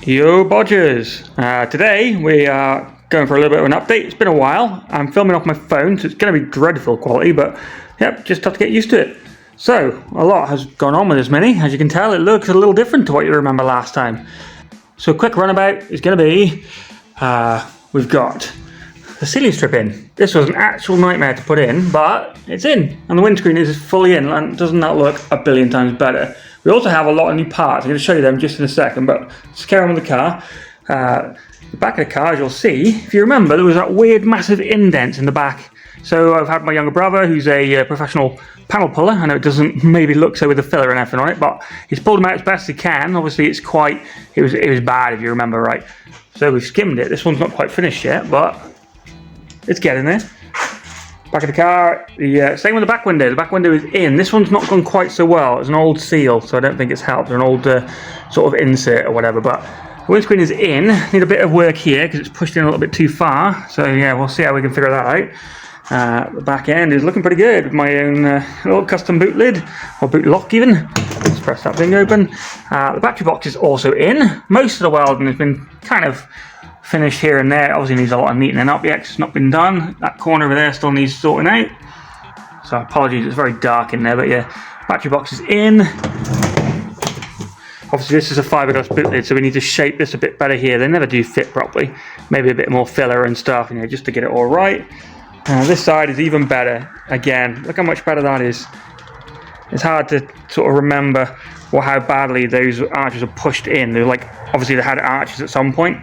Yo Bodgers! Today we are going for a little bit of an update. It's been a while. I'm filming off my phone, so it's going to be dreadful quality, but yep, just have to get used to it. So, a lot has gone on with this Mini. As you can tell, it looks a little different to what you remember last time. So a quick runabout is going to be, we've got the ceiling strip in. This was an actual nightmare to put in, but it's in, and the windscreen is fully in, and doesn't that look a billion times better? We also have a lot of new parts. I'm going to show you them just in a second, but let's carry on with the car. The back of the car, as you'll see, if you remember, there was that weird massive indent in the back. So I've had my younger brother, who's a professional panel puller. I know it doesn't maybe look so with the filler and everything on it, but he's pulled them out as best he can. Obviously, it was bad if you remember right. So we've skimmed it. This one's not quite finished yet, but it's getting there. Back of the car, same with the back window. The back window is in. This one's not gone quite so well. It's an old seal, so I don't think it's helped. An old sort of insert or whatever, but the windscreen is in. Need a bit of work here because it's pushed in a little bit too far. So yeah, we'll see how we can figure that out. The back end is looking pretty good with my own little custom boot lid, or boot lock even. Let's press that thing open. The battery box is also in. Most of the welding has been kind of finished here and there. Obviously needs a lot of neatening up yet, it's not been done. That corner over there still needs sorting out. So apologies, it's very dark in there, but yeah, battery box is in. Obviously this is a fiberglass boot lid, so we need to shape this a bit better here. They never do fit properly. Maybe a bit more filler and stuff, just to get it all right. This side is even better. Again, look how much better that is. It's hard to sort of remember how badly those arches are pushed in. They're like, obviously they had arches at some point.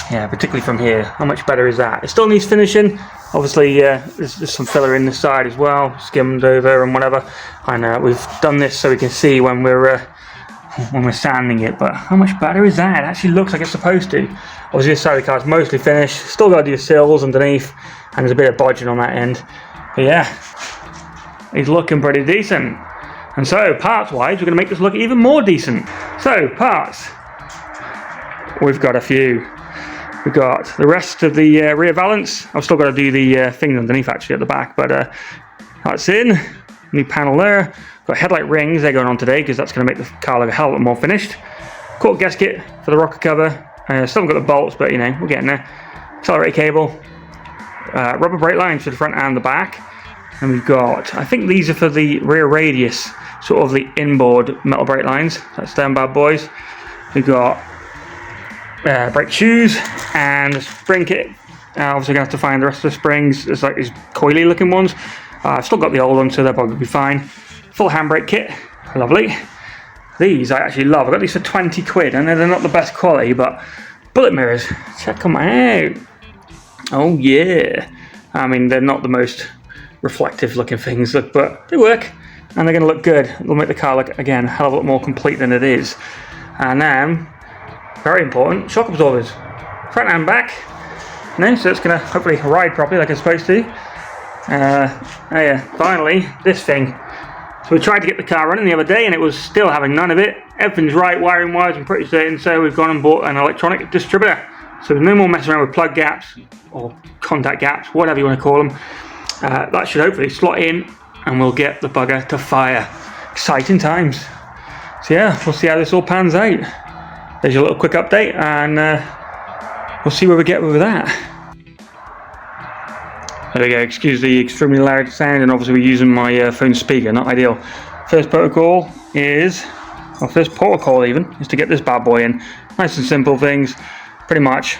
Yeah, particularly from here. How much better is that? It still needs finishing. Obviously, there's some filler in this side as well, skimmed over and whatever. And we've done this so we can see when we're sanding it. But how much better is that? It actually looks like it's supposed to. Obviously, this side of the car is mostly finished. Still got to do sills underneath, and there's a bit of bodging on that end. But yeah, he's looking pretty decent. And so, parts-wise, we're going to make this look even more decent. So, parts. We've got a few. We've got the rest of the rear valance. I've still got to do the things underneath actually at the back, but that's in. New panel there. Got headlight rings, they're going on today because that's going to make the car look a hell of a lot more finished. Quarter gasket for the rocker cover. Still haven't got the bolts, but we're getting there. Accelerator cable. Rubber brake lines for the front and the back. And we've got, I think these are for the rear radius, sort of the inboard metal brake lines. That's them bad boys. We've got brake shoes and a spring kit. Obviously gonna have to find the rest of the springs. There's like these coily looking ones. I've still got the old ones, so they'll probably be fine. Full handbrake kit, lovely. These I actually love. I got these for 20 quid. I know they're not the best quality, but bullet mirrors, check them out. Oh yeah. I mean, they're not the most reflective looking things, but they work and they're gonna look good. They'll make the car look, again, a hell of a lot more complete than it is. And then, very important, shock absorbers, front and back. So it's going to hopefully ride properly like it's supposed to. Yeah, finally, this thing. So we tried to get the car running the other day and it was still having none of it. Everything's right, wiring wise, I'm pretty certain, so we've gone and bought an electronic distributor. So there's no more messing around with plug gaps or contact gaps, whatever you want to call them. That should hopefully slot in and we'll get the bugger to fire. Exciting times. So yeah, we'll see how this all pans out. There's your little quick update, and we'll see where we get with that. There we go, excuse the extremely loud sound, and obviously we're using my phone speaker, not ideal. First protocol even, is to get this bad boy in. Nice and simple things, pretty much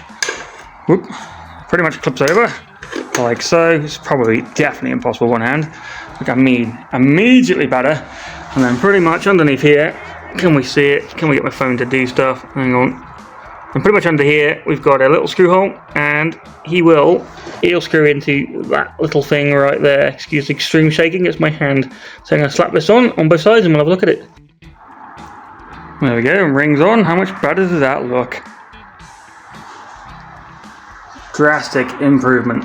clips over, like so. It's probably definitely impossible one hand. Like I mean, immediately better, and then pretty much underneath here, can we see it? Can we get my phone to do stuff? Hang on. And pretty much under here, we've got a little screw hole, and he'll screw into that little thing right there. Excuse the extreme shaking, it's my hand. So I'm going to slap this on both sides and we'll have a look at it. There we go, rings on. How much better does that look? Drastic improvement.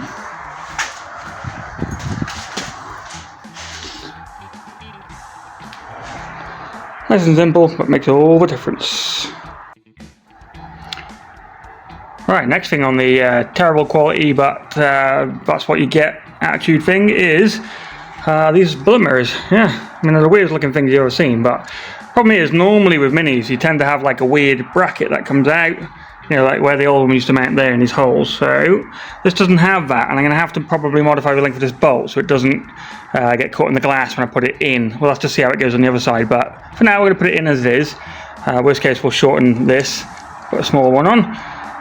Nice and simple, but makes all the difference. Right, next thing on the terrible quality, but that's what you get attitude thing is these bullet mirrors. Yeah, I mean, they're the weirdest looking things you've ever seen, but Problem is, normally with minis, you tend to have like a weird bracket that comes out, you know, like where the old one used to mount there in these holes. So this doesn't have that, and I'm going to have to probably modify the length of this bolt so it doesn't get caught in the glass when I put it in. We'll have to see how it goes on the other side, but for now we're going to put it in as it is. Worst case, we'll shorten this, put a smaller one on.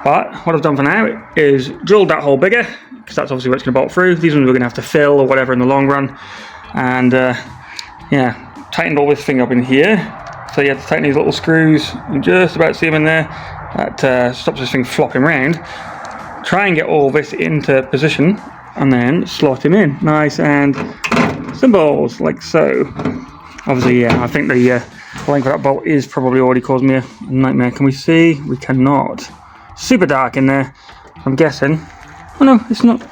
But what I've done for now is drilled that hole bigger, because that's obviously what it's going to bolt through. These ones we're going to have to fill or whatever in the long run. And yeah, tightened all this thing up in here. So you have to tighten these little screws. You can just about see them in there. That stops this thing flopping around. Try and get all this into position and then slot him in. Nice and simple, like so. Obviously, yeah, I think the length of that bolt is probably already causing me a nightmare. Can we see? We cannot. Super dark in there, I'm guessing. Oh no, it's not.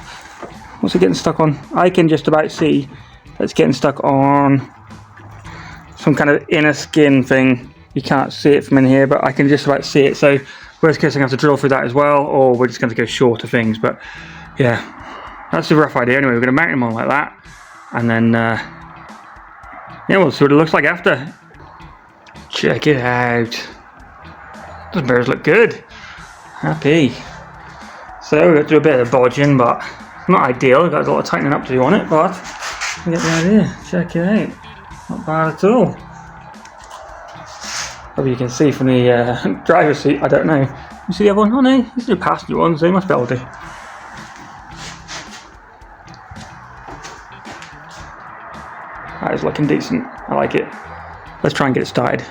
What's it getting stuck on? I can just about see it's getting stuck on some kind of inner skin thing. You can't see it from in here, but I can just about see it. So worst case, I'm going to have to drill through that as well, or we're just going to go shorter things. But yeah, that's a rough idea. Anyway, we're going to mount them on like that, and then yeah, we'll see what it looks like after. Check it out. Those bears look good. Happy. So we've got to do a bit of bodging, but not ideal. We've got a lot of tightening up to do on it, but you get the idea. Check it out. Not bad at all. Probably you can see from the driver's seat. I don't know. You see the other one? Oh no, these are the passenger ones. They must be able to. That is looking decent. I like it. Let's try and get it started.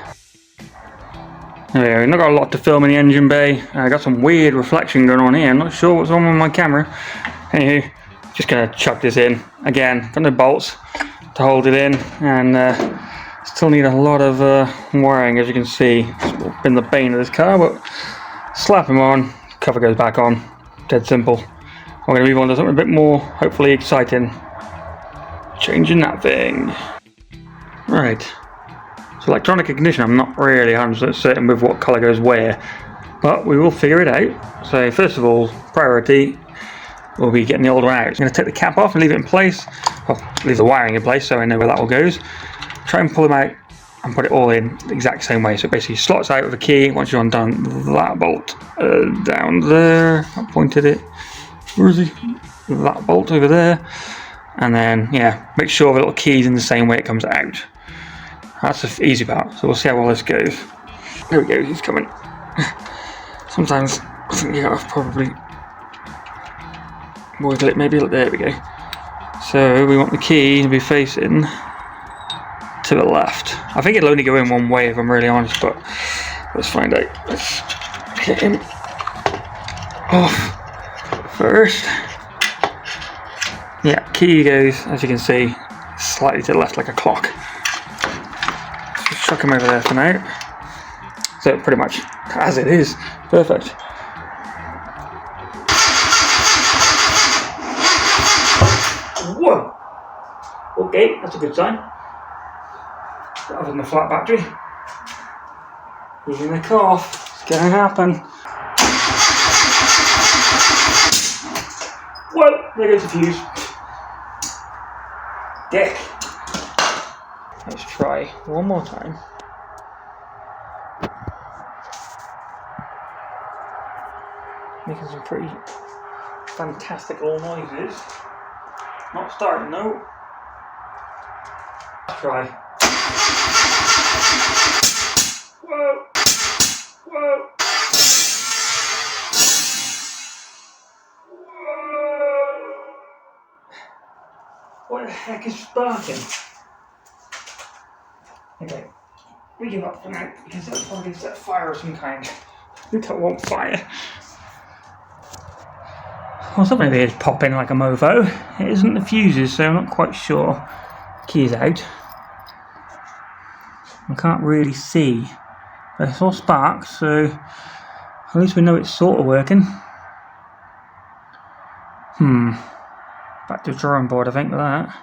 There we go. Not got a lot to film in the engine bay. I got some weird reflection going on here. I'm not sure what's on with my camera. Anywho, just gonna chuck this in again. Got no bolts to hold it in, and still need a lot of wiring, as you can see. It's been the bane of this car, but slap them on, cover goes back on. Dead simple. I'm gonna move on to something a bit more, hopefully exciting. Changing that thing. Right. So electronic ignition, I'm not really 100% certain with what colour goes where, but we will figure it out. So first of all, priority will be getting the old one out. I'm going to take the cap off and leave it in place. Well, leave the wiring in place so I know where that all goes. Try and pull them out and put it all in the exact same way. So it basically slots out with a key once you're undone that bolt down there. I pointed it. Where is he? That bolt over there. And then, yeah, make sure the little key's in the same way it comes out. That's the easy part, so we'll see how well this goes. There we go, he's coming. Sometimes I think you gotta probably wiggle it, maybe, there we go. So we want the key to be facing to the left. I think it'll only go in one way if I'm really honest, but let's find out. Let's hit him off first. Yeah, key goes, as you can see, slightly to the left like a clock. Chuck him over there for now. So pretty much as it is. Perfect. Whoa! Okay, that's a good sign. Other than the flat battery. Using the cough. It's gonna happen. Whoa! There goes the fuse. Dick. Let's try one more time. Making some pretty fantastic little noises. Not starting though. Let's try. Whoa! Whoa! Whoa! What the heck is sparking? Okay, we give up for now because that's probably set fire of some kind. We don't want fire. Well, something there is popping like a mofo. It isn't the fuses, so I'm not quite sure. Key's out. I can't really see. But it's all sparks, so at least we know it's sort of working. Back to the drawing board, I think, with that.